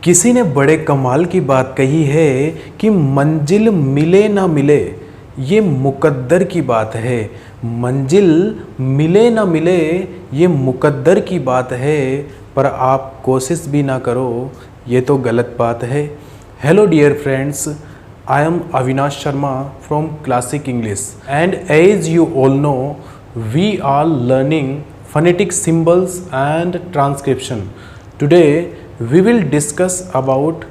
किसी ने बड़े कमाल की बात कही है कि मंजिल मिले ना मिले ये मुकद्दर की बात है। मंजिल मिले ना मिले ये मुकद्दर की बात है, पर आप कोशिश भी ना करो ये तो गलत बात है। Hello dear friends, I am Avinash Sharma from Classic English, and as you all know, we are learning phonetic symbols and transcription. Today we will discuss about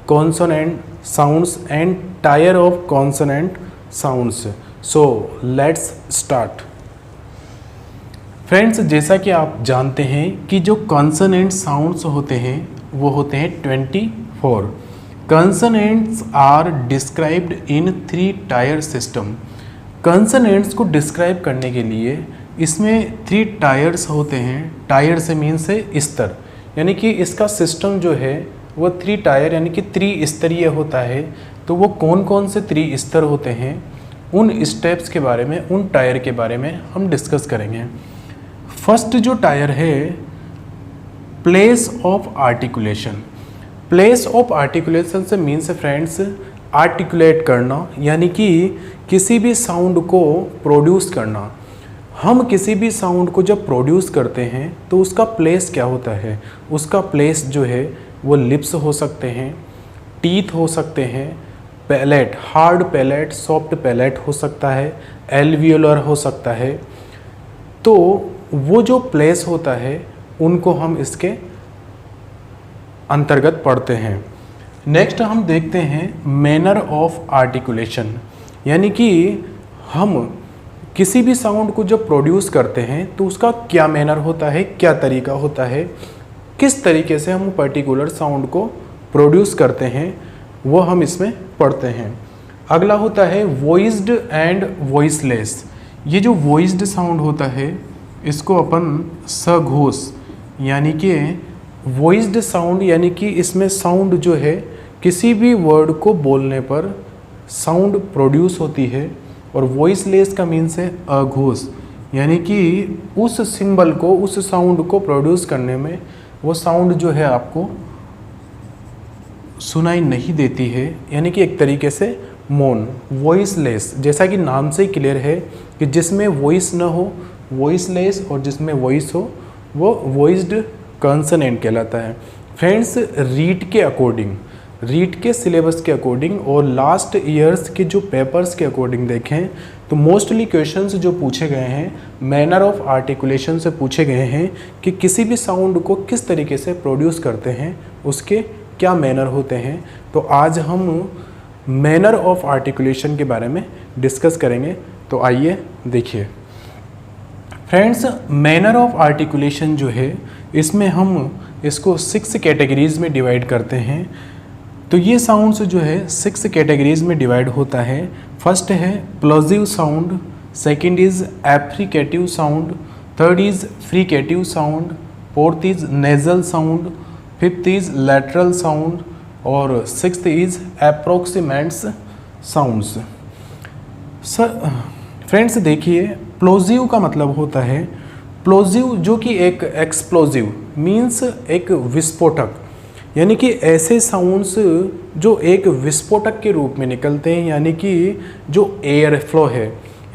consonant sounds and tier of consonant sounds. So let's start. Friends, जैसा कि आप जानते हैं कि जो consonant sounds होते हैं वो होते हैं 24। Consonants are described in 3 tier system. Consonants को डिस्क्राइब करने के लिए इसमें 3 टायर्स होते हैं। टायर से मीन्स है स्तर, यानी कि इसका सिस्टम जो है वो 3 टायर यानी कि 3 स्तरीय होता है। तो वो कौन कौन से 3 स्तर होते हैं, उन स्टेप्स के बारे में, उन टायर के बारे में हम डिस्कस करेंगे। फर्स्ट जो टायर है, place of articulation. Place of articulation से मीन्स फ्रेंड्स आर्टिकुलेट करना, यानी कि किसी भी साउंड को प्रोड्यूस करना। हम किसी भी साउंड को जब प्रोड्यूस करते हैं तो उसका प्लेस क्या होता है? उसका प्लेस जो है वो लिप्स हो सकते हैं, टीथ हो सकते हैं, palate, hard palate, soft palate हो सकता है, एल्वियोलर हो सकता है। तो वो जो प्लेस होता है उनको हम इसके अंतर्गत पढ़ते हैं। नेक्स्ट हम देखते हैं मैनर ऑफ आर्टिकुलेशन, यानी कि हम किसी भी साउंड को जब प्रोड्यूस करते हैं तो उसका क्या मैनर होता है, क्या तरीका होता है, किस तरीके से हम पर्टिकुलर साउंड को प्रोड्यूस करते हैं, वो हम इसमें पढ़ते हैं। अगला होता है वॉइस्ड एंड वॉइसलेस। ये जो वॉइस्ड साउंड होता है इसको अपन सघोष, यानी कि वॉइस्ड साउंड, यानी कि इसमें साउंड जो है किसी भी वर्ड को बोलने पर साउंड प्रोड्यूस होती है। और वॉइसलेस का मीन्स है अघोष, यानी कि उस सिंबल को, उस साउंड को प्रोड्यूस करने में वो साउंड जो है आपको सुनाई नहीं देती है, यानी कि एक तरीके से मौन। वॉइसलेस जैसा कि नाम से ही क्लियर है कि जिसमें वॉइस न हो वॉइसलेस, और जिसमें वॉइस हो वो वॉइस्ड कॉन्सोनेंट कहलाता है। फ्रेंड्स, रीट के अकॉर्डिंग, रीट के सिलेबस के अकॉर्डिंग और लास्ट ईयर्स के जो पेपर्स के अकॉर्डिंग देखें तो मोस्टली क्वेश्चंस जो पूछे गए हैं मैनर ऑफ आर्टिकुलेशन से पूछे गए हैं कि किसी भी साउंड को किस तरीके से प्रोड्यूस करते हैं, उसके क्या मैनर होते हैं। तो आज हम मैनर ऑफ आर्टिकुलेशन के बारे में डिस्कस करेंगे। तो आइए देखिए फ्रेंड्स, मैनर ऑफ आर्टिकुलेशन जो है इसमें हम इसको 6 कैटेगरीज में डिवाइड करते हैं। तो ये साउंड्स जो है 6 कैटेगरीज में डिवाइड होता है। फर्स्ट है plosive sound, second is affricative sound, third is fricative sound, fourth is nasal sound, fifth is lateral sound और sixth is approximants sounds. Friends देखिए, प्लोजिव का मतलब होता है, प्लोजिव जो कि एक एक्सप्लोजिव मीन्स एक विस्फोटक, यानी कि ऐसे साउंड्स जो एक विस्फोटक के रूप में निकलते हैं, यानी कि जो एयर फ्लो है,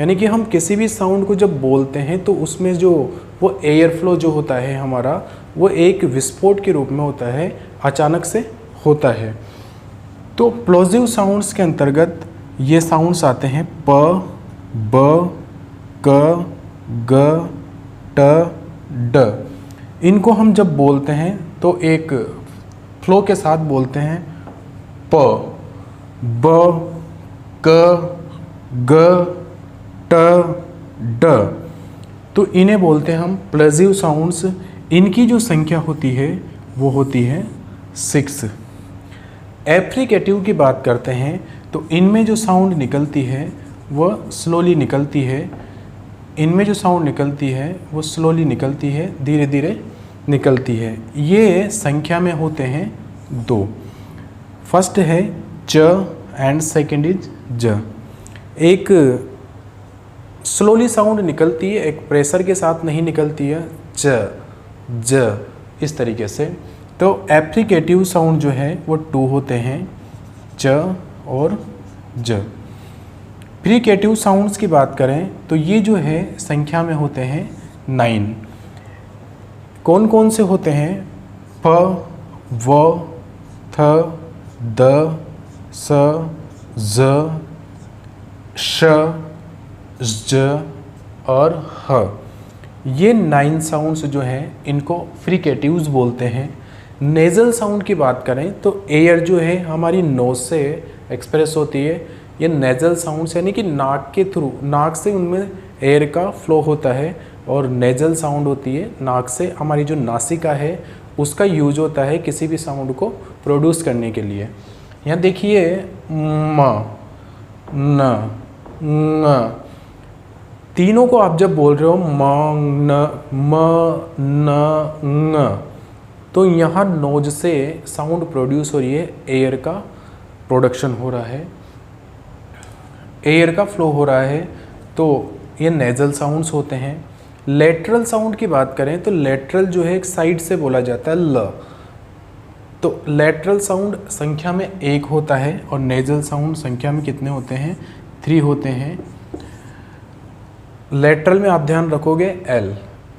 यानी कि हम किसी भी साउंड को जब बोलते हैं तो उसमें जो वो एयर फ्लो जो होता है हमारा, वो एक विस्फोट के रूप में होता है, अचानक से होता है। तो प्लोजिव साउंड्स के अंतर्गत ये साउंड्स आते हैं प, ब, क, ग, ट, ड। इनको हम जब बोलते हैं तो एक फ्लो के साथ बोलते हैं प, ब, क, ग, ट, ड। तो इन्हें बोलते हैं हम प्लोजिव साउंड्स। इनकी जो संख्या होती है वो होती है 6। एफ्रिकेटिव की बात करते हैं तो इनमें जो साउंड निकलती है वह स्लोली निकलती है। इनमें जो साउंड निकलती है वो स्लोली निकलती है, धीरे धीरे निकलती है। ये संख्या में होते हैं 2। फर्स्ट है च एंड सेकंड इज ज। एक स्लोली साउंड निकलती है, एक प्रेशर के साथ नहीं निकलती है, च, ज, इस तरीके से। तो एप्लीकेटिव साउंड जो है वो 2 होते हैं, च और ज। फ्रीकेटिव साउंड्स की बात करें तो ये जो है संख्या में होते हैं 9। कौन कौन से होते हैं? प, व, थ, द, स, ज, श, ज और ह। ये 9 साउंड्स जो हैं इनको फ्रीकेटिव्स बोलते हैं। नेज़ल साउंड की बात करें तो एयर जो है हमारी नोज से एक्सप्रेस होती है। ये नेज़ल साउंड्स यानी कि नाक के थ्रू, नाक से उनमें एयर का फ्लो होता है, और नेज़ल साउंड होती है नाक से, हमारी जो नासिका है उसका यूज होता है किसी भी साउंड को प्रोड्यूस करने के लिए। यहाँ देखिए म, न, न, तीनों को आप जब बोल रहे हो म, न, न, तो यहाँ नोज से साउंड प्रोड्यूस हो रही है, एयर का प्रोडक्शन हो रहा है, एयर का फ्लो हो रहा है, तो ये नेज़ल साउंड्स होते हैं। लेटरल साउंड की बात करें तो लेटरल जो है एक साइड से बोला जाता है ल, तो लेटरल साउंड संख्या में 1 होता है और नेज़ल साउंड संख्या में कितने होते हैं? 3 होते हैं। लेटरल में आप ध्यान रखोगे एल।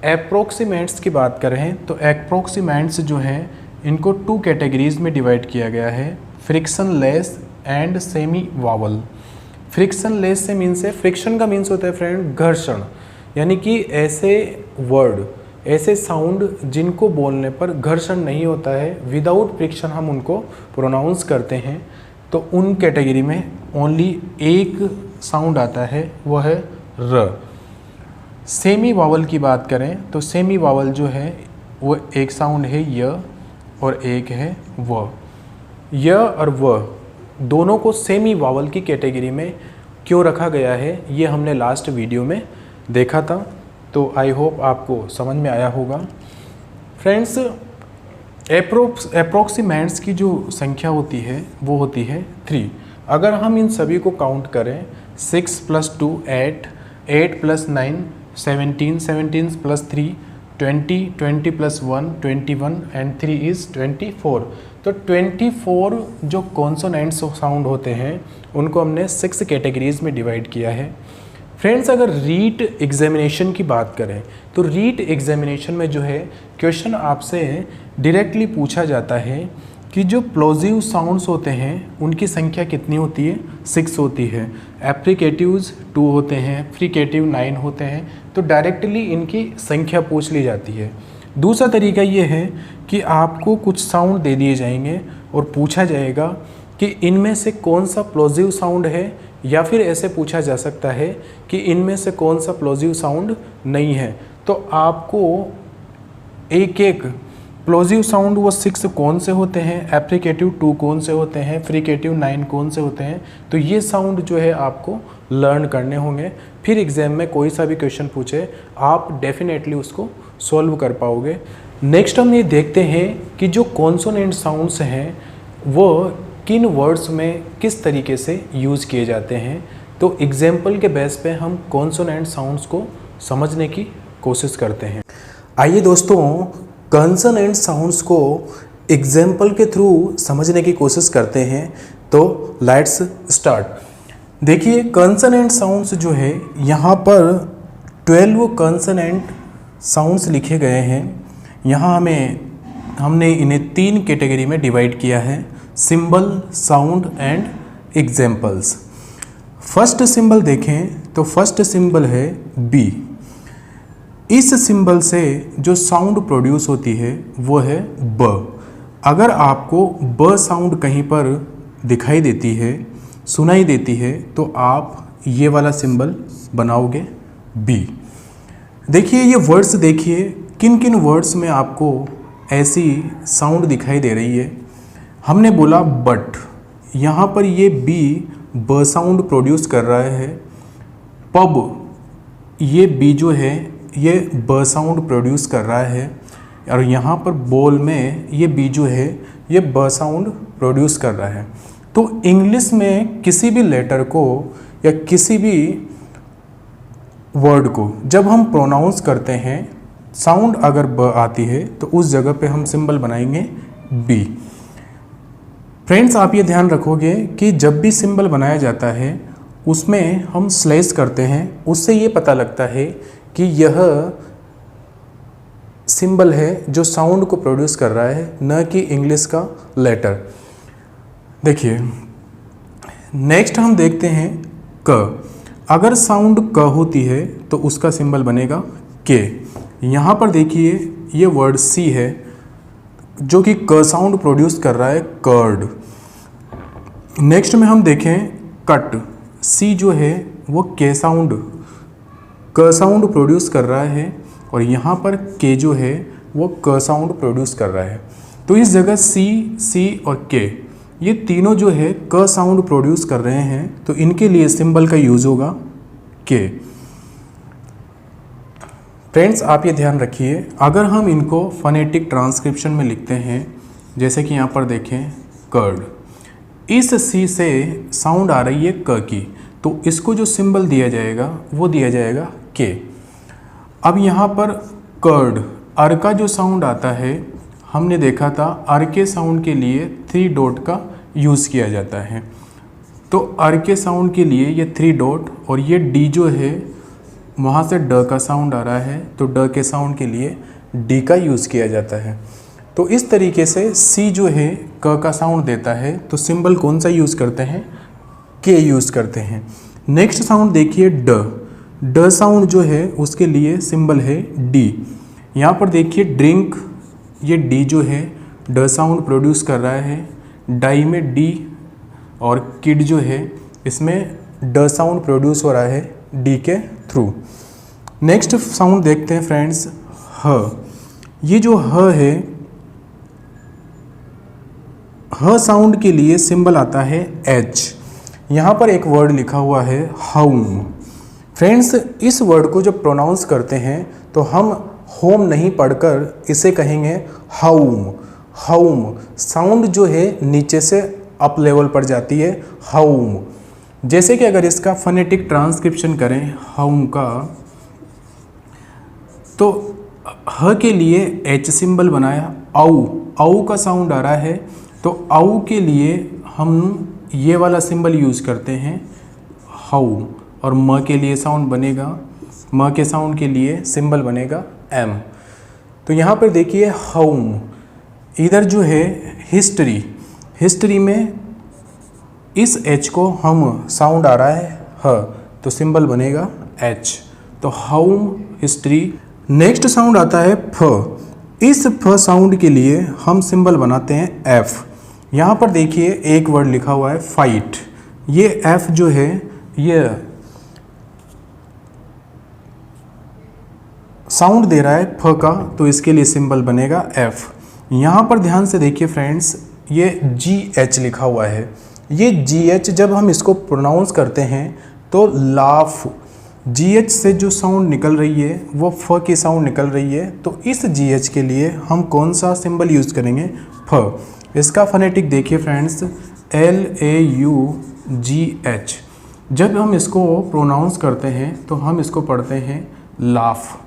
एप्रोक्सीमेंट्स की बात करें तो एप्रोक्सीमेंट्स जो हैं इनको 2 कैटेगरीज में डिवाइड किया गया है, friction less and semi vowel. Friction less से मीन्स है, फ्रिक्शन का मीन्स होता है फ्रेंड घर्षण, यानी कि ऐसे वर्ड, ऐसे साउंड जिनको बोलने पर घर्षण नहीं होता है, विदाउट फ्रिक्शन हम उनको प्रोनाउंस करते हैं, तो उन कैटेगरी में ओनली एक साउंड आता है, वो है र। सेमी वावल की बात करें तो सेमी वावल जो है वो एक साउंड है य और एक है व। य और व दोनों को सेमी वावल की कैटेगरी में क्यों रखा गया है ये हमने लास्ट वीडियो में देखा था, तो आई होप आपको समझ में आया होगा। फ्रेंड्स, एप्रोक्सीमेंट्स की जो संख्या होती है वो होती है 3। अगर हम इन सभी को काउंट करें 6 + 2 8, 8 + 9 17, 17 + 3 20, 20 + 1 21 एंड 3 इज़ 24। तो 24 जो कॉन्सोनेंट्स साउंड होते हैं उनको हमने 6 कैटेगरीज में डिवाइड किया है। फ्रेंड्स, अगर रीट एग्जामिनेशन की बात करें तो रीट एग्जामिनेशन में जो है क्वेश्चन आपसे डायरेक्टली पूछा जाता है कि जो प्लोजिव साउंड्स होते हैं उनकी संख्या कितनी होती है? 6 होती है। एप्लीकेटिव्स 2 होते हैं, फ्रीकेटिव 9 होते हैं, तो डायरेक्टली इनकी संख्या पूछ ली जाती है। दूसरा तरीका ये है कि आपको कुछ साउंड दे दिए जाएंगे और पूछा जाएगा कि इनमें से कौन सा प्लोजिव साउंड है, या फिर ऐसे पूछा जा सकता है कि इनमें से कौन सा प्लोजिव साउंड नहीं है। तो आपको एक एक प्लोजिव साउंड वो 6 कौन से होते हैं, एप्लीकेटिव 2 कौन से होते हैं, फ्रीकेटिव 9 कौन से होते हैं, तो ये साउंड जो है आपको लर्न करने होंगे। फिर एग्जाम में कोई सा भी क्वेश्चन पूछे आप डेफिनेटली उसको सॉल्व कर पाओगे। नेक्स्ट हम ये देखते हैं कि जो कॉन्सोनेंट साउंड्स हैं वो किन वर्ड्स में किस तरीके से यूज़ किए जाते हैं। तो एग्जाम्पल के बेस पे हम कॉन्सोनेंट साउंड्स को समझने की कोशिश करते हैं। आइए दोस्तों, कॉन्सोनेंट साउंड्स को एग्जाम्पल के थ्रू समझने की कोशिश करते हैं। तो लेट्स स्टार्ट। देखिए, कॉन्सोनेंट साउंड्स जो है यहाँ पर 12 कॉन्सोनेंट साउंड्स लिखे गए हैं। यहाँ हमने इन्हें 3 कैटेगरी में डिवाइड किया है, symbol, sound and examples. First symbol देखें तो फर्स्ट सिंबल है बी। इस सिंबल से जो साउंड प्रोड्यूस होती है वो है ब। अगर आपको ब साउंड कहीं पर दिखाई देती है, सुनाई देती है, तो आप ये वाला सिंबल बनाओगे बी। देखिए, ये वर्ड्स देखिए, किन किन वर्ड्स में आपको ऐसी साउंड दिखाई दे रही है। हमने बोला बट, यहाँ पर ये बी ब साउंड प्रोड्यूस कर रहा है। पब, ये बी जो है ये ब साउंड प्रोड्यूस कर रहा है, और यहाँ पर बॉल में ये बी जो है ये ब साउंड प्रोड्यूस कर रहा है। तो इंग्लिश में किसी भी लेटर को या किसी भी वर्ड को जब हम प्रोनाउंस करते हैं, साउंड अगर ब आती है तो उस जगह पे हम सिंबल बनाएंगे बी। फ्रेंड्स, आप ये ध्यान रखोगे कि जब भी सिंबल बनाया जाता है उसमें हम स्लैश करते हैं, उससे ये पता लगता है कि यह सिंबल है जो साउंड को प्रोड्यूस कर रहा है, न कि इंग्लिश का लेटर। देखिए नेक्स्ट हम देखते हैं क। अगर साउंड क होती है तो उसका सिंबल बनेगा के। यहाँ पर देखिए ये वर्ड सी है जो कि क साउंड प्रोड्यूस कर रहा है, कर्ड। नेक्स्ट में हम देखें कट। सी जो है वो के साउंड, क साउंड प्रोड्यूस कर रहा है और यहाँ पर के जो है वो क साउंड प्रोड्यूस कर रहा है। तो इस जगह सी, सी और के ये तीनों जो है क साउंड प्रोड्यूस कर रहे हैं, तो इनके लिए सिंबल का यूज होगा के। फ्रेंड्स, आप ये ध्यान रखिए, अगर हम इनको फोनेटिक ट्रांसक्रिप्शन में लिखते हैं, जैसे कि यहाँ पर देखें कर्ड, इस सी से साउंड आ रही है क की, तो इसको जो सिंबल दिया जाएगा वो दिया जाएगा के। अब यहाँ पर कर्ड, अर का जो साउंड आता है, हमने देखा था अर के साउंड के लिए 3 डॉट का यूज़ किया जाता है। तो अर के साउंड के लिए ये 3 डॉट और ये डी जो है वहाँ से ड का साउंड आ रहा है, तो ड के साउंड के लिए डी का यूज़ किया जाता है। तो इस तरीके से सी जो है क का साउंड देता है, तो सिंबल कौन सा यूज़ करते हैं, के यूज़ करते हैं। नेक्स्ट साउंड देखिए ड। ड साउंड जो है उसके लिए सिंबल है डी। यहाँ पर देखिए ड्रिंक, ये डी जो है ड साउंड प्रोड्यूस कर रहा है, डाई में डी, और किड जो है इसमें ड साउंड प्रोड्यूस हो रहा है डी के थ्रू। नेक्स्ट साउंड देखते हैं फ्रेंड्स ह। ये जो ह है, ह साउंड के लिए सिंबल आता है एच। यहाँ पर एक वर्ड लिखा हुआ है हाउम। फ्रेंड्स, इस वर्ड को जब प्रोनाउंस करते हैं तो हम होम नहीं पढ़कर इसे कहेंगे हाउम। हाउम साउंड जो है नीचे से अप लेवल पर जाती है, हाउम। जैसे कि अगर इसका फोनेटिक ट्रांसक्रिप्शन करें हाउम का, तो ह के लिए एच सिंबल बनाया, आउ, आउ का साउंड आ रहा है, तो आउ के लिए हम ये वाला सिंबल यूज़ करते हैं हाउ। और म के लिए साउंड बनेगा, म के साउंड के लिए सिंबल बनेगा एम। तो यहाँ पर देखिए हाउम। इधर जो है हिस्ट्री, हिस्ट्री में इस एच को हम साउंड आ रहा है ह, तो सिंबल बनेगा एच। तो हाउम, हिस्ट्री। नेक्स्ट साउंड आता है फ। इस फ साउंड के लिए हम सिंबल बनाते हैं एफ। यहाँ पर देखिए एक वर्ड लिखा हुआ है फाइट। ये एफ जो है ये साउंड दे रहा है फ का, तो इसके लिए सिंबल बनेगा एफ। यहाँ पर ध्यान से देखिए फ्रेंड्स, ये जी एच लिखा हुआ है। ये जी एच जब हम इसको प्रोनाउंस करते हैं तो लाफ, जी एच से जो साउंड निकल रही है वो फ की साउंड निकल रही है, तो इस जी एच के लिए हम कौन सा सिंबल यूज़ करेंगे, फ। इसका फोनेटिक देखिए friends, L A you G H. जब हम इसको प्रोनाउंस करते हैं तो हम इसको पढ़ते हैं लाफ।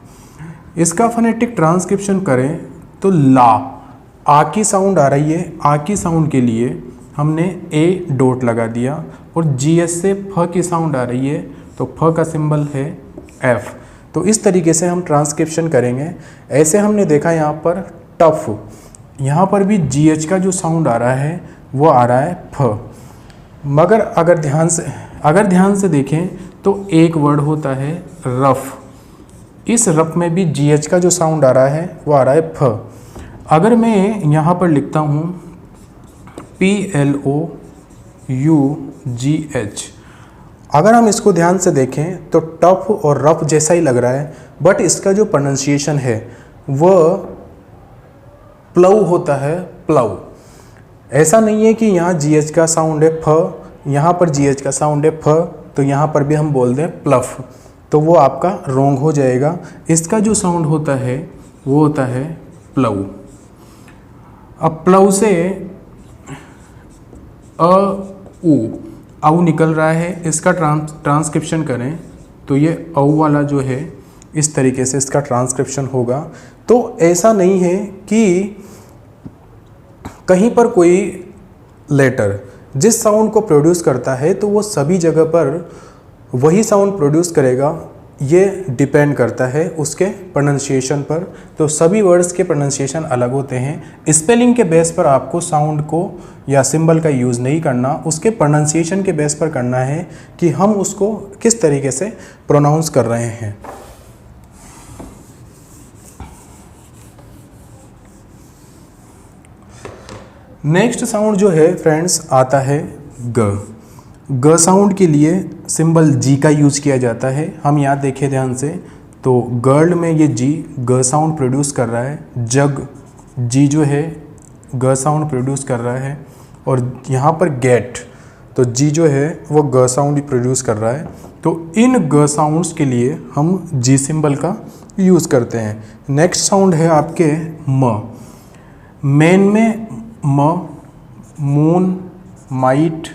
इसका फोनेटिक ट्रांसक्रिप्शन करें तो ला, आ की साउंड आ रही है, आ की साउंड के लिए हमने ए डॉट लगा दिया, और जी एस से फ की साउंड आ रही है तो फ का सिंबल है एफ। तो इस तरीके से हम ट्रांसक्रिप्शन करेंगे। ऐसे हमने देखा यहाँ पर टफ, यहाँ पर भी जी एच का जो साउंड आ रहा है वो आ रहा है फ। मगर अगर ध्यान से देखें तो एक वर्ड होता है रफ। इस रफ में भी जी एच का जो साउंड आ रहा है वो आ रहा है फ। अगर मैं यहाँ पर लिखता हूँ P L O U G H, अगर हम इसको ध्यान से देखें तो टफ और रफ जैसा ही लग रहा है, बट इसका जो प्रोनाउंसिएशन है वह प्लव होता है, प्लव। ऐसा नहीं है कि यहाँ जी एच का साउंड है फ, यहाँ पर जी एच का साउंड है फ, तो यहाँ पर भी हम बोल दें प्लफ, तो वो आपका रॉन्ग हो जाएगा। इसका जो साउंड होता है वो होता है प्लव। अब प्लव से आउ निकल रहा है, इसका ट्रांसक्रिप्शन करें तो ये आउ वाला जो है इस तरीके से इसका ट्रांसक्रिप्शन होगा। तो ऐसा नहीं है कि कहीं पर कोई लेटर जिस साउंड को प्रोड्यूस करता है तो वो सभी जगह पर वही साउंड प्रोड्यूस करेगा, ये डिपेंड करता है उसके प्रोनाउंसिएशन पर। तो सभी वर्ड्स के प्रोनाउंसिएशन अलग होते हैं। स्पेलिंग के बेस पर आपको साउंड को या सिंबल का यूज़ नहीं करना, उसके प्रोनाउंसिएशन के बेस पर करना है कि हम उसको किस तरीके से प्रोनाउंस कर रहे हैं। नेक्स्ट साउंड जो है फ्रेंड्स आता है ग साउंड के लिए सिंबल जी का यूज़ किया जाता है। हम यहाँ देखें ध्यान से तो गर्ल में ये जी ग साउंड प्रोड्यूस कर रहा है, जग जी जो है ग साउंड प्रोड्यूस कर रहा है, और यहाँ पर गेट तो जी जो है वो ग साउंड प्रोड्यूस कर रहा है। तो इन ग साउंड्स के लिए हम जी सिंबल का यूज़ करते हैं। नेक्स्ट साउंड है आपके म। मेन में म, मून, माइट,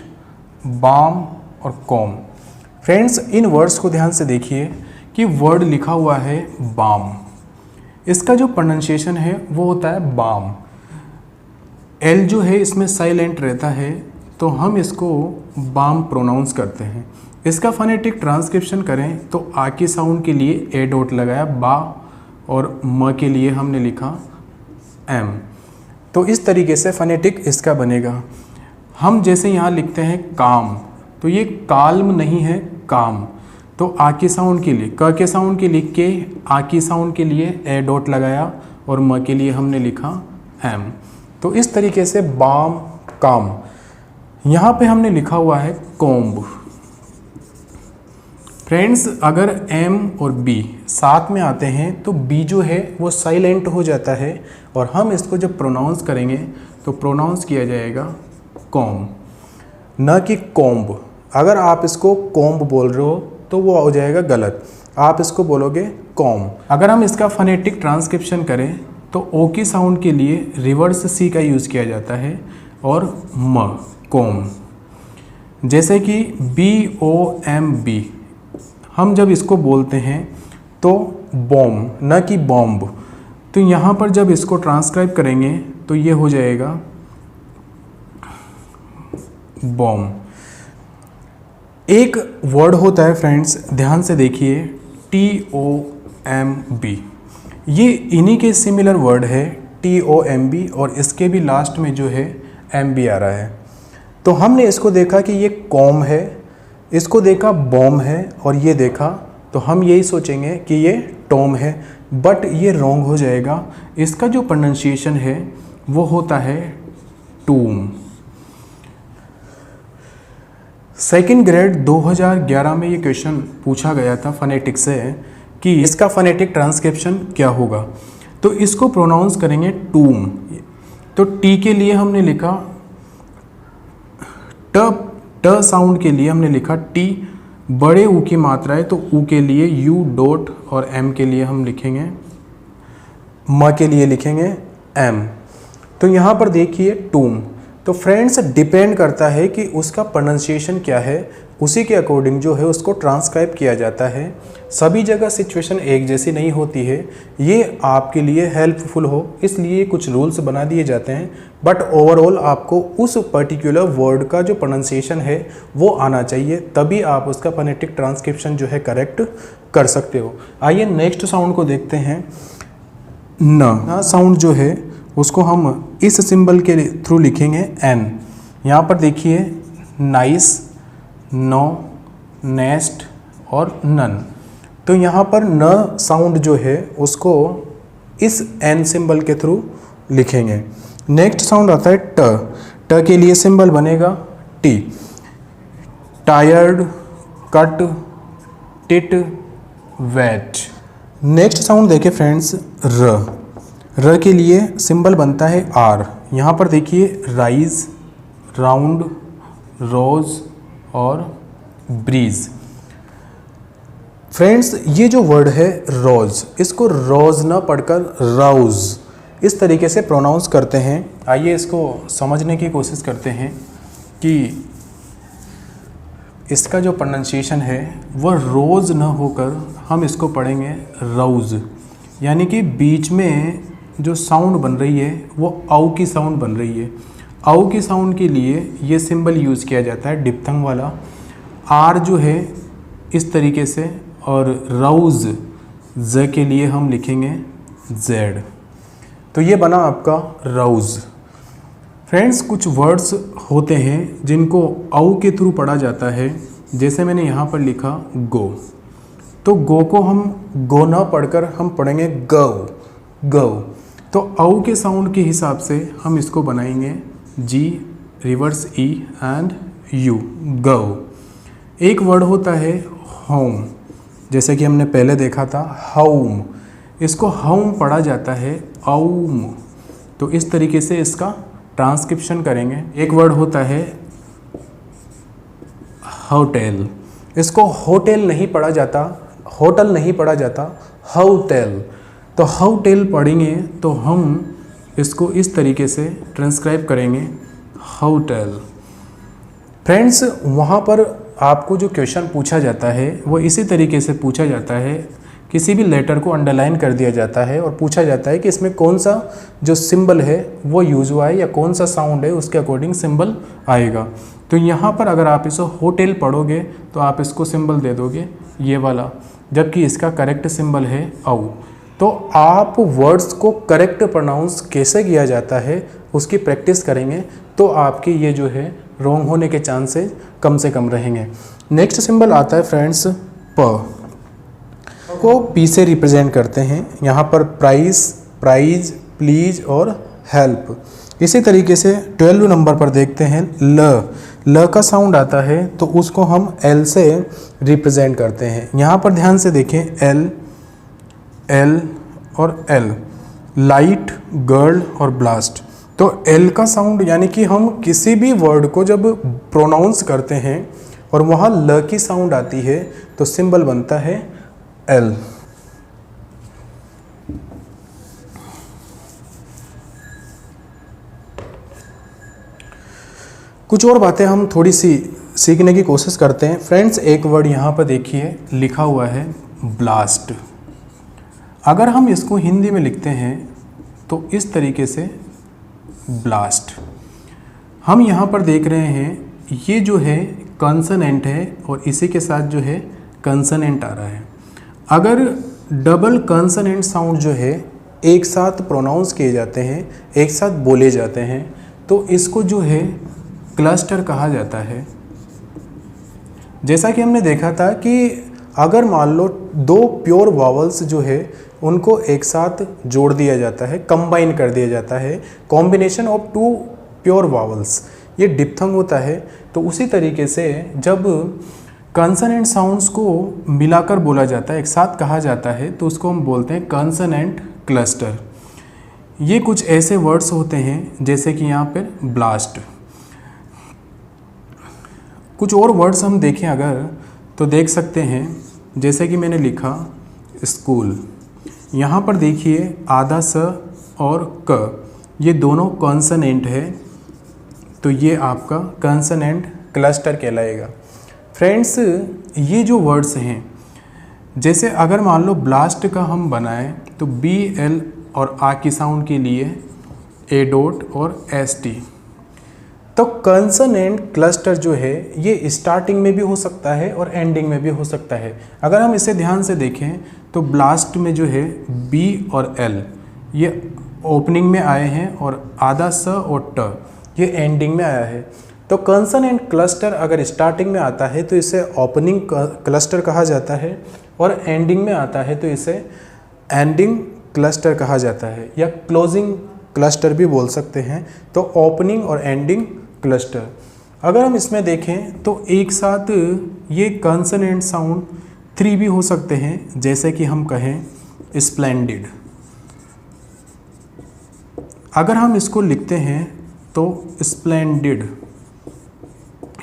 बाम और कॉम। फ्रेंड्स इन वर्ड्स को ध्यान से देखिए कि वर्ड लिखा हुआ है बाम, इसका जो प्रोनाउंसिएशन है वो होता है बाम। एल जो है इसमें साइलेंट रहता है तो हम इसको बाम प्रोनाउंस करते हैं। इसका फोनेटिक ट्रांसक्रिप्शन करें तो आ की साउंड के लिए ए डॉट लगाया बा, और म के लिए हमने लिखा एम। तो इस तरीके से फोनेटिक इसका बनेगा। हम जैसे यहाँ लिखते हैं काम, तो ये काल्म नहीं है काम। तो आ की साउंड के लिए क के साउंड के लिख के आ की साउंड के लिए ए डॉट लगाया, और म के लिए हमने लिखा एम। तो इस तरीके से बाम काम। यहाँ पे हमने लिखा हुआ है कोम्ब। फ्रेंड्स अगर एम और बी साथ में आते हैं तो बी जो है वो साइलेंट हो जाता है, और हम इसको जब प्रोनाउंस करेंगे तो प्रोनाउंस किया जाएगा कॉम, न कि कोम्ब। अगर आप इसको कोम्ब बोल रहे हो तो वो हो जाएगा गलत, आप इसको बोलोगे कॉम। अगर हम इसका फोनेटिक ट्रांसक्रिप्शन करें तो ओ की साउंड के लिए रिवर्स सी का यूज़ किया जाता है, और म कोम। जैसे कि बी ओ एम बी, हम जब इसको बोलते हैं तो बॉम न कि बॉम्ब। तो यहाँ पर जब इसको ट्रांसक्राइब करेंगे तो ये हो जाएगा बॉम। एक वर्ड होता है फ्रेंड्स, ध्यान से देखिए, TOMB। ये इन्हीं के सिमिलर वर्ड है TOMB, और इसके भी लास्ट में जो है MB आ रहा है। तो हमने इसको देखा कि ये कॉम है, इसको देखा बॉम है, और ये देखा तो हम यही सोचेंगे कि ये टॉम है, बट ये रॉन्ग हो जाएगा। इसका जो प्रोनाउंसिएशन है वो होता है टूम। सेकेंड ग्रेड 2011 में ये क्वेश्चन पूछा गया था फोनेटिक से कि इसका फोनेटिक ट्रांसक्रिप्शन क्या होगा। तो इसको प्रोनाउंस करेंगे टूम। तो टी के लिए हमने लिखा ट साउंड के लिए हमने लिखा टी। बड़े ऊ की मात्रा है तो ऊ के लिए यू डॉट, और एम के लिए हम लिखेंगे, म के लिए लिखेंगे एम। तो यहाँ पर देखिए टूम। तो फ्रेंड्स डिपेंड करता है कि उसका प्रोनाउंसिएशन क्या है, उसी के अकॉर्डिंग जो है उसको ट्रांसक्राइब किया जाता है। सभी जगह सिचुएशन एक जैसी नहीं होती है। ये आपके लिए हेल्पफुल हो इसलिए कुछ रूल्स बना दिए जाते हैं, बट ओवरऑल आपको उस पर्टिकुलर वर्ड का जो प्रोनाउंसिएशन है वो आना चाहिए, तभी आप उसका फोनेटिक ट्रांसक्रिप्शन जो है करेक्ट कर सकते हो। आइए नेक्स्ट साउंड को देखते हैं। न साउंड जो है उसको हम इस सिंबल के थ्रू लिखेंगे एन। यहाँ पर देखिए नाइस, नो, नेस्ट और नन। तो यहाँ पर न साउंड जो है उसको इस एन सिंबल के थ्रू लिखेंगे। नेक्स्ट साउंड आता है ट के लिए सिंबल बनेगा T. Tired, cut, tit, wet. Next sound देखें फ्रेंड्स र के लिए सिंबल बनता है आर। यहाँ पर देखिए राइज, राउंड, रोज और ब्रीज। फ्रेंड्स ये जो वर्ड है रोज, इसको रोज ना पढ़कर राउज इस तरीके से प्रोनाउंस करते हैं। आइए इसको समझने की कोशिश करते हैं कि इसका जो प्रोनाउंसिएशन है वह रोज न होकर हम इसको पढ़ेंगे रोज, यानी कि बीच में जो साउंड बन रही है वो औ की साउंड बन रही है। औ की साउंड के लिए ये सिंबल यूज़ किया जाता है डिप्थंग वाला। आर जो है इस तरीके से, और राउज ज के लिए हम लिखेंगे जेड। तो ये बना आपका राउज। फ्रेंड्स, कुछ वर्ड्स होते हैं जिनको औ के थ्रू पढ़ा जाता है, जैसे मैंने यहाँ पर लिखा गो। तो गो को हम गो ना पढ़कर हम पढ़ेंगे गौ, गौ। तो औ के साउंड के हिसाब से हम इसको बनाएंगे जी रिवर्स ई एंड यू, गौ। एक वर्ड होता है होम, जैसे कि हमने पहले देखा था होम, इसको होम पढ़ा जाता है औम। तो इस तरीके से इसका ट्रांसक्रिप्शन करेंगे। एक वर्ड होता है होटल, इसको होटल नहीं पढ़ा जाता, होटल नहीं पढ़ा जाता, होटल। तो होटल पढ़ेंगे तो हम इसको इस तरीके से ट्रांसक्राइब करेंगे होटल। फ्रेंड्स, वहाँ पर आपको जो क्वेश्चन पूछा जाता है वो इसी तरीके से पूछा जाता है। किसी भी लेटर को अंडरलाइन कर दिया जाता है और पूछा जाता है कि इसमें कौन सा जो सिंबल है वो यूज हुआ है या कौन सा साउंड है उसके अकॉर्डिंग सिंबल आएगा। तो यहाँ पर अगर आप इसे होटल पढ़ोगे तो आप इसको सिंबल दे दोगे ये वाला, जबकि इसका करेक्ट सिंबल है औ। तो आप वर्ड्स को करेक्ट प्रोनाउंस कैसे किया जाता है उसकी प्रैक्टिस करेंगे तो आपके ये जो है रॉन्ग होने के चांसेस कम से कम रहेंगे। नेक्स्ट सिंबल आता है फ्रेंड्स प को पी से रिप्रेजेंट करते हैं। यहाँ पर प्राइस, प्राइज, प्लीज और हेल्प। इसी तरीके से 12 नंबर पर देखते हैं ल का साउंड आता है तो उसको हम एल से रिप्रेजेंट करते हैं। यहाँ पर ध्यान से देखें एल, एल और एल, लाइट, गर्ल और ब्लास्ट। तो एल का साउंड यानी कि हम किसी भी वर्ड को जब प्रोनाउंस करते हैं और वहाँ ल की साउंड आती है तो सिंबल बनता है एल। कुछ और बातें हम थोड़ी सी सीखने की कोशिश करते हैं। फ्रेंड्स, एक वर्ड यहाँ पर देखिए लिखा हुआ है ब्लास्ट। अगर हम इसको हिंदी में लिखते हैं तो इस तरीके से ब्लास्ट। हम यहाँ पर देख रहे हैं ये जो है कंसोनेंट है और इसी के साथ जो है कंसोनेंट आ रहा है। अगर डबल कंसोनेंट साउंड जो है एक साथ प्रोनाउंस किए जाते हैं, एक साथ बोले जाते हैं, तो इसको जो है क्लस्टर कहा जाता है। जैसा कि हमने देखा था कि अगर मान लो दो प्योर वावल्स जो है उनको एक साथ जोड़ दिया जाता है, कंबाइन कर दिया जाता है, combination of two pure vowels, ये डिप्थंग होता है। तो उसी तरीके से जब कंसोनेंट साउंड्स को मिलाकर बोला जाता है, एक साथ कहा जाता है, तो उसको हम बोलते हैं कंसोनेंट क्लस्टर। ये कुछ ऐसे वर्ड्स होते हैं जैसे कि यहाँ पर ब्लास्ट। कुछ और वर्ड्स हम देखें अगर तो देख सकते हैं, जैसे कि मैंने लिखा स्कूल। यहाँ पर देखिए आधा स और क, ये दोनों कॉन्सोनेंट है, तो ये आपका कॉन्सोनेंट क्लस्टर कहलाएगा। फ्रेंड्स, ये जो वर्ड्स हैं, जैसे अगर मान लो ब्लास्ट का हम बनाएं तो बी, एल और आ की साउंड के लिए ए डॉट और एस टी। तो कंसोनेंट क्लस्टर जो है ये स्टार्टिंग में भी हो सकता है और एंडिंग में भी हो सकता है। अगर हम इसे ध्यान से देखें तो ब्लास्ट में जो है बी और एल ये ओपनिंग में आए हैं और आधा स और ट ये एंडिंग में आया है। तो कंसोनेंट क्लस्टर अगर स्टार्टिंग में आता है तो इसे ओपनिंग क्लस्टर कहा जाता है और एंडिंग में आता है तो इसे एंडिंग क्लस्टर कहा जाता है या क्लोजिंग क्लस्टर भी बोल सकते हैं। तो ओपनिंग और एंडिंग क्लस्टर। अगर हम इसमें देखें तो एक साथ ये कंसोनेंट साउंड 3 भी हो सकते हैं, जैसे कि हम कहें स्प्लेंडिड। अगर हम इसको लिखते हैं तो स्प्लेंडिड,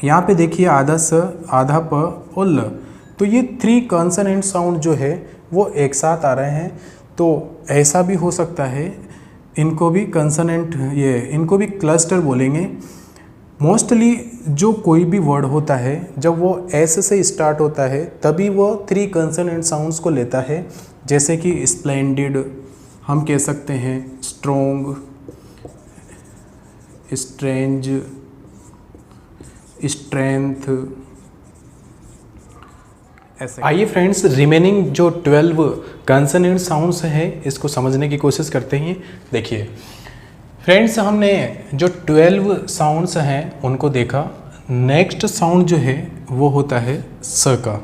यहाँ पे देखिए आधा स, आधा प और ल, तो ये 3 कंसोनेंट साउंड जो है वो एक साथ आ रहे हैं। तो ऐसा भी हो सकता है, इनको भी कंसोनेंट इनको भी क्लस्टर बोलेंगे। मोस्टली जो कोई भी वर्ड होता है जब वो एस से स्टार्ट होता है तभी वो 3 कंसोनेंट साउंड्स को लेता है, जैसे कि स्प्लेंडिड हम कह सकते हैं, स्ट्रोंग, स्ट्रेंज, स्ट्रेंथ, ऐसे। आइए फ्रेंड्स, रिमेनिंग जो 12 कंसोनेंट साउंड्स हैं इसको समझने की कोशिश करते हैं। देखिए फ्रेंड्स, हमने जो 12 साउंड्स हैं उनको देखा। नेक्स्ट साउंड जो है वो होता है स का।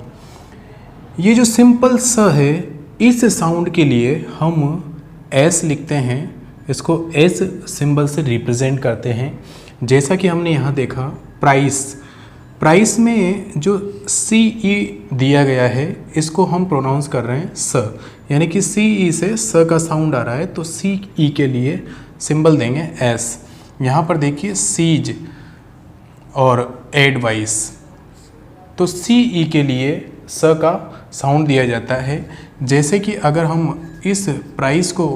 ये जो सिंपल स है, इस साउंड के लिए हम एस लिखते हैं, इसको एस सिंबल से रिप्रेजेंट करते हैं। जैसा कि हमने यहाँ देखा प्राइस, प्राइस में जो सी ई दिया गया है इसको हम प्रोनाउंस कर रहे हैं स, यानी कि सी ई से स का साउंड आ रहा है तो सी ई के लिए सिंबल देंगे एस। यहाँ पर देखिए सीज और एडवाइस, तो सी ई के लिए स का साउंड दिया जाता है। जैसे कि अगर हम इस प्राइस को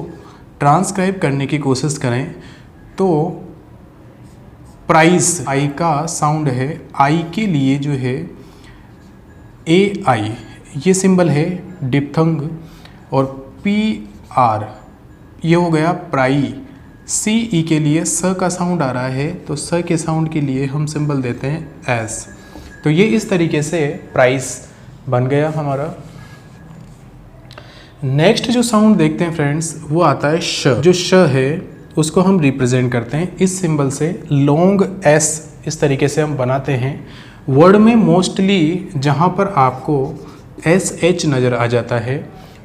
ट्रांसक्राइब करने की कोशिश करें तो प्राइस आई का साउंड है, आई के लिए जो है ए आई, ये सिंबल है डिप्थंग, और पी आर ये हो गया प्राई। सी ई के लिए स का साउंड आ रहा है तो स के साउंड के लिए हम सिंबल देते हैं एस। तो ये इस तरीके से प्राइस बन गया हमारा। नेक्स्ट जो साउंड देखते हैं फ्रेंड्स वो आता है श। जो श है उसको हम रिप्रेजेंट करते हैं इस सिंबल से, लॉन्ग एस इस तरीके से हम बनाते हैं। वर्ड में मोस्टली जहाँ पर आपको एस एच नज़र आ जाता है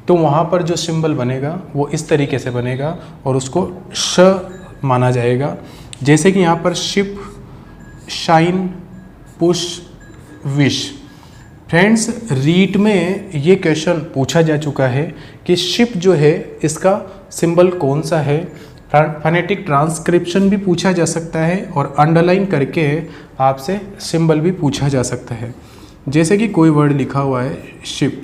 तो वहाँ पर जो सिंबल बनेगा वो इस तरीके से बनेगा और उसको श माना जाएगा। जैसे कि यहाँ पर ship, shine, push, wish. Friends, REET में ये क्वेश्चन पूछा जा चुका है कि शिप जो है इसका सिंबल कौन सा है। फोनेटिक ट्रांसक्रिप्शन भी पूछा जा सकता है और अंडरलाइन करके आपसे सिंबल भी पूछा जा सकता है। जैसे कि कोई वर्ड लिखा हुआ है शिप,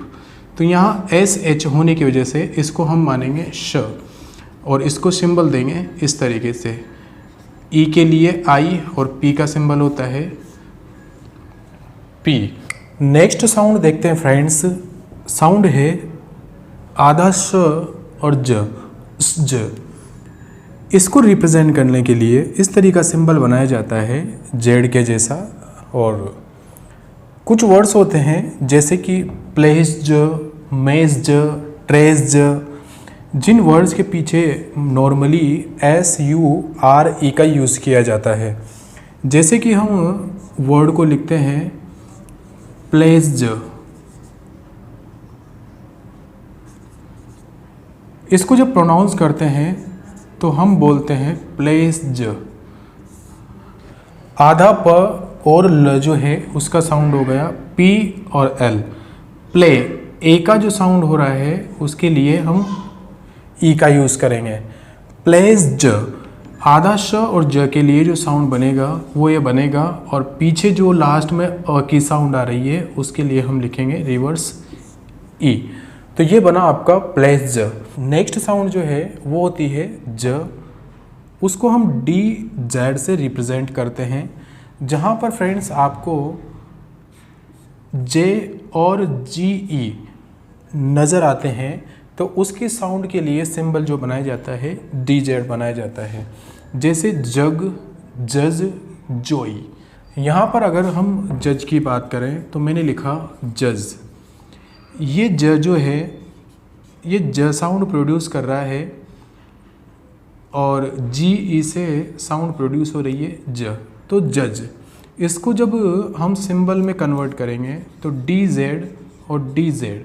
तो यहाँ एस एच होने की वजह से इसको हम मानेंगे श और इसको सिंबल देंगे इस तरीके से। ई के लिए आई और पी का सिंबल होता है पी। नेक्स्ट साउंड देखते हैं फ्रेंड्स, साउंड है आधा श और ज। इसको रिप्रेजेंट करने के लिए इस तरीका सिंबल बनाया जाता है जेड के जैसा, और कुछ वर्ड्स होते हैं जैसे कि प्लेस्ड, मेस्ड, ट्रेस्ड, जिन वर्ड्स के पीछे normally S U R E का यूज़ किया जाता है। जैसे कि हम वर्ड को लिखते हैं प्लेस्ड, इसको जब प्रोनाउंस करते हैं तो हम बोलते हैं प्लेस्ड। आधा प और ल जो है उसका साउंड हो गया पी और एल। प्ले, ए का जो साउंड हो रहा है उसके लिए हम ई का यूज़ करेंगे। प्लेस्ड, आधा श और ज के लिए जो साउंड बनेगा वो ये बनेगा, और पीछे जो लास्ट में अ की साउंड आ रही है उसके लिए हम लिखेंगे रिवर्स ई। तो ये बना आपका प्लेस्ड। नेक्स्ट साउंड जो है वो होती है ज, उसको हम डी जेड से रिप्रेजेंट करते हैं। जहाँ पर फ्रेंड्स आपको जे और जी ई नज़र आते हैं तो उसके साउंड के लिए सिंबल जो बनाया जाता है डी जेड बनाया जाता है। जैसे जग, जज, जोई। यहाँ पर अगर हम जज की बात करें तो मैंने लिखा जज। ये ज जो है ये ज साउंड प्रोड्यूस कर रहा है और जी ई से साउंड प्रोड्यूस हो रही है ज, तो जज। इसको जब हम सिंबल में कन्वर्ट करेंगे तो डी जेड और डी जेड,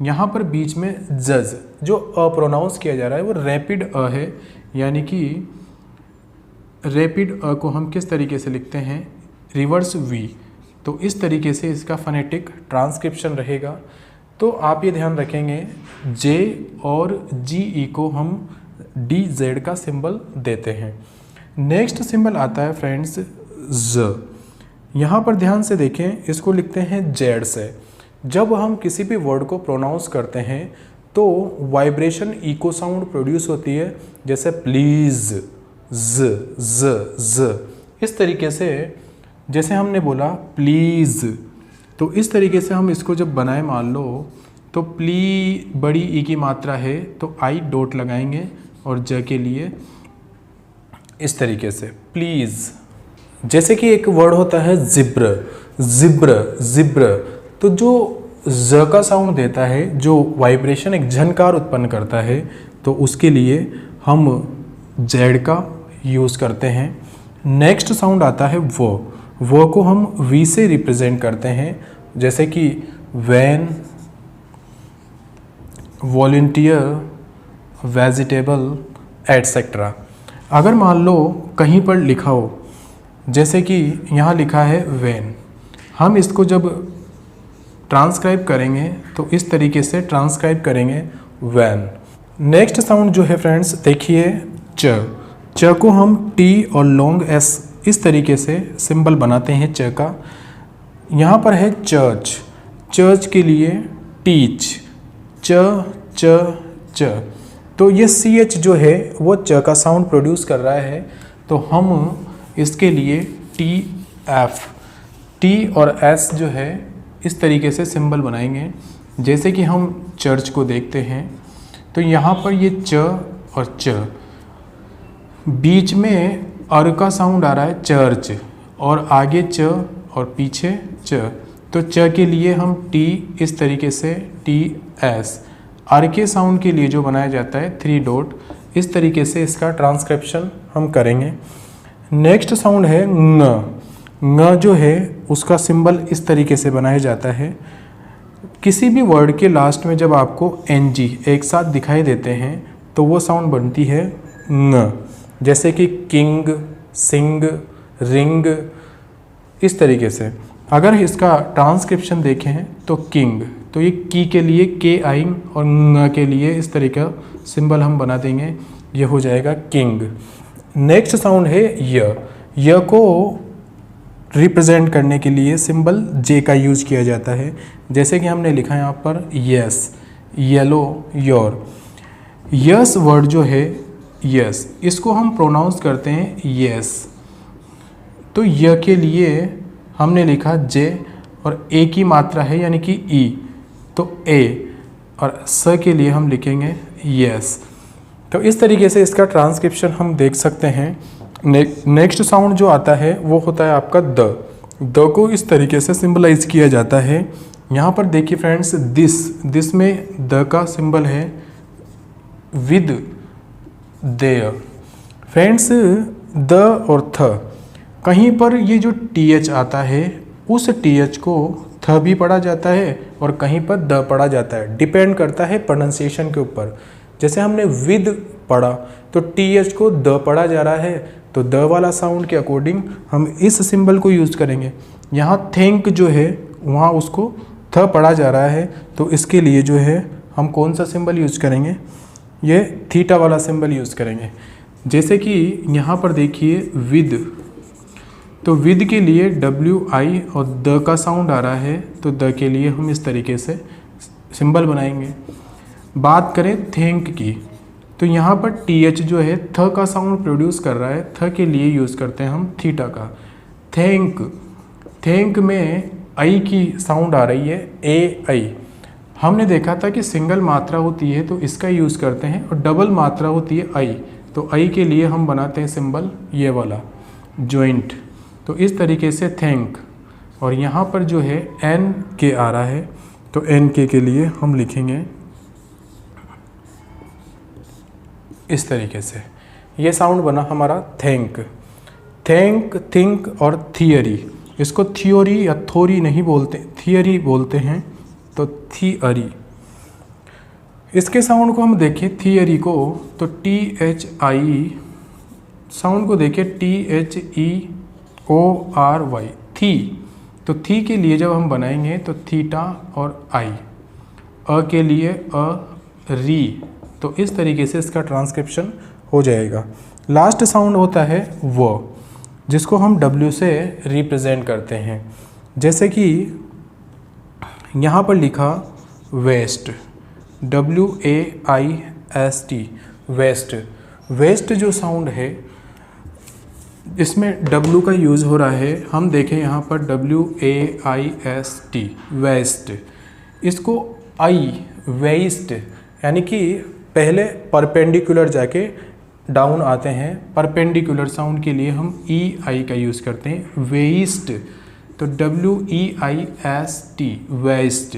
यहाँ पर बीच में जज जो अ प्रोनाउंस किया जा रहा है वो रैपिड अ है, यानी कि रैपिड अ को हम किस तरीके से लिखते हैं रिवर्स वी। तो इस तरीके से इसका फोनेटिक ट्रांसक्रिप्शन रहेगा। तो आप ये ध्यान रखेंगे जे और जी ई को हम डी जेड का सिंबल देते हैं। नेक्स्ट सिंबल आता है फ्रेंड्स ज। यहाँ पर ध्यान से देखें, इसको लिखते हैं जेड से। जब हम किसी भी वर्ड को प्रोनाउंस करते हैं तो वाइब्रेशन इको साउंड प्रोड्यूस होती है, जैसे प्लीज़, ज ज ज। इस तरीके से जैसे हमने बोला प्लीज़, तो इस तरीके से हम इसको जब बनाए, मान लो तो प्ली बड़ी ई की मात्रा है तो आई डॉट लगाएंगे और ज के लिए इस तरीके से प्लीज़। जैसे कि एक वर्ड होता है जिब्र, जिब्र, जिब्र, तो जो ज का साउंड देता है, जो वाइब्रेशन एक झनकार उत्पन्न करता है, तो उसके लिए हम जेड का यूज़ करते हैं। नेक्स्ट साउंड आता है वो को हम वी से रिप्रेजेंट करते हैं, जैसे कि वैन, वॉलंटियर, वेजिटेबल एटसेट्रा। अगर मान लो कहीं पर लिखा हो, जैसे कि यहाँ लिखा है वैन, हम इसको जब ट्रांसक्राइब करेंगे तो इस तरीके से ट्रांसक्राइब करेंगे वैन। नेक्स्ट साउंड जो है फ्रेंड्स देखिए च को हम टी और लॉन्ग एस इस तरीके से सिंबल बनाते हैं च का। यहाँ पर है चर्च, चर्च के लिए टीच, च, तो ये सी एच जो है वो च का साउंड प्रोड्यूस कर रहा है, तो हम इसके लिए टी एफ, टी और एस जो है इस तरीके से सिंबल बनाएंगे। जैसे कि हम चर्च को देखते हैं तो यहाँ पर ये च और च, बीच में अर का साउंड आ रहा है चर्च, और आगे च और पीछे च, तो च के लिए हम टी इस तरीके से टी एस, आर के साउंड के लिए जो बनाया जाता है 3 डॉट, इस तरीके से इसका ट्रांसक्रिप्शन हम करेंगे। नेक्स्ट साउंड है ng जो है उसका सिंबल इस तरीके से बनाया जाता है। किसी भी वर्ड के लास्ट में जब आपको ng एक साथ दिखाई देते हैं तो वो साउंड बनती है ng, जैसे कि किंग, सिंग, रिंग, इस तरीके से। अगर इसका ट्रांसक्रिप्शन देखें तो किंग, तो ये की के लिए के आइंग और ng के लिए इस तरीका सिंबल हम बना देंगे, ये हो जाएगा किंग। नेक्स्ट साउंड है य को रिप्रेजेंट करने के लिए सिंबल जे का यूज किया जाता है, जैसे कि हमने लिखा है यहाँ पर yes, yellow, your. Yes word जो है यस, इसको हम प्रोनाउंस करते हैं यस, तो य के लिए हमने लिखा जे और ए की मात्रा है यानी कि ई, तो ए, और स के लिए हम लिखेंगे यस। तो इस तरीके से इसका ट्रांसक्रिप्शन हम देख सकते हैं। नेक्स्ट साउंड जो आता है वो होता है आपका द को इस तरीके से सिंबलाइज किया जाता है। यहाँ पर देखिए फ्रेंड्स, दिस में द का सिंबल है विद देयर। फ्रेंड्स द और थ, कहीं पर ये जो टी एच आता है उस टी एच को थ भी पढ़ा जाता है और कहीं पर द पढ़ा जाता है, डिपेंड करता है प्रोनाउंसिएशन के ऊपर। जैसे हमने विद पढ़ा तो टी एच को द पढ़ा जा रहा है, तो द वाला साउंड के अकॉर्डिंग हम इस सिंबल को यूज़ करेंगे। यहाँ थैंक जो है वहाँ उसको थ पढ़ा जा रहा है, तो इसके लिए जो है हम कौन सा सिंबल यूज़ करेंगे, ये थीटा वाला सिंबल यूज़ करेंगे। जैसे कि यहाँ पर देखिए विद, तो विद के लिए डब्ल्यू आई और द का साउंड आ रहा है, तो द के लिए हम इस तरीके से सिंबल बनाएंगे। बात करें थैंक की, तो यहाँ पर टी एच जो है थ का साउंड प्रोड्यूस कर रहा है, थ के लिए यूज़ करते हैं हम थीटा का। थैंक में आई की साउंड आ रही है ए आई। हमने देखा था कि सिंगल मात्रा होती है तो इसका यूज़ करते हैं, और डबल मात्रा होती है आई, तो आई के लिए हम बनाते हैं सिंबल ये वाला जॉइंट। तो इस तरीके से थैंक, और यहाँ पर जो है एन के आ रहा है, तो एन के लिए हम लिखेंगे इस तरीके से। ये साउंड बना हमारा थैंक। थैंक, थिंक और थियरी, इसको थियोरी या थोरी नहीं बोलते, थियरी बोलते हैं, तो थियरी। इसके साउंड को हम देखें थियरी को, तो टी एच आई, साउंड को देखें T H E O R Y, थी। तो थी के लिए जब हम बनाएंगे तो थीटा और आई, अ के लिए अ, री, तो इस तरीके से इसका ट्रांसक्रिप्शन हो जाएगा। लास्ट साउंड होता है वो, जिसको हम W से रिप्रेजेंट करते हैं। जैसे कि यहाँ पर लिखा वेस्ट, WAIST, वेस्ट। वेस्ट जो साउंड है इसमें W का यूज़ हो रहा है, हम देखें यहाँ पर WAIST, वेस्ट। इसको आई, वेस्ट, यानी कि पहले परपेंडिकुलर जाके डाउन आते हैं। परपेंडिकुलर साउंड के लिए हम ई आई का यूज़ करते हैं। वेस्ट, तो WEIST, वेस्ट।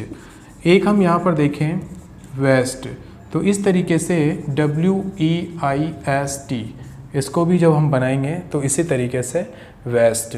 एक हम यहाँ पर देखें वेस्ट, तो इस तरीके से WEIST, इसको भी जब हम बनाएंगे तो इसी तरीके से वेस्ट।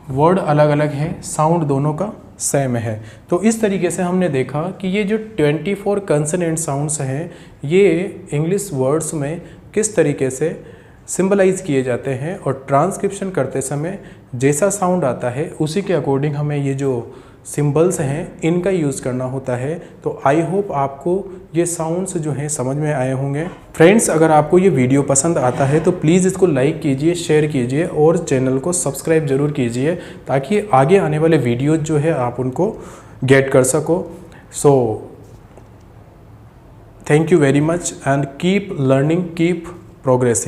वर्ड अलग अलग है, साउंड दोनों का सेम है। तो इस तरीके से हमने देखा कि ये जो 24 कंसोनेंट साउंड्स हैं ये इंग्लिश वर्ड्स में किस तरीके से सिंबलाइज किए जाते हैं, और ट्रांसक्रिप्शन करते समय जैसा साउंड आता है उसी के अकॉर्डिंग हमें ये जो सिंबल्स हैं इनका यूज़ करना होता है। तो आई होप आपको ये साउंड्स जो हैं समझ में आए होंगे। फ्रेंड्स, अगर आपको ये वीडियो पसंद आता है तो प्लीज़ इसको लाइक कीजिए, शेयर कीजिए और चैनल को सब्सक्राइब ज़रूर कीजिए, ताकि आगे आने वाले वीडियोज़ जो है आप उनको गेट कर सको। So thank you very much and keep learning, keep progressing.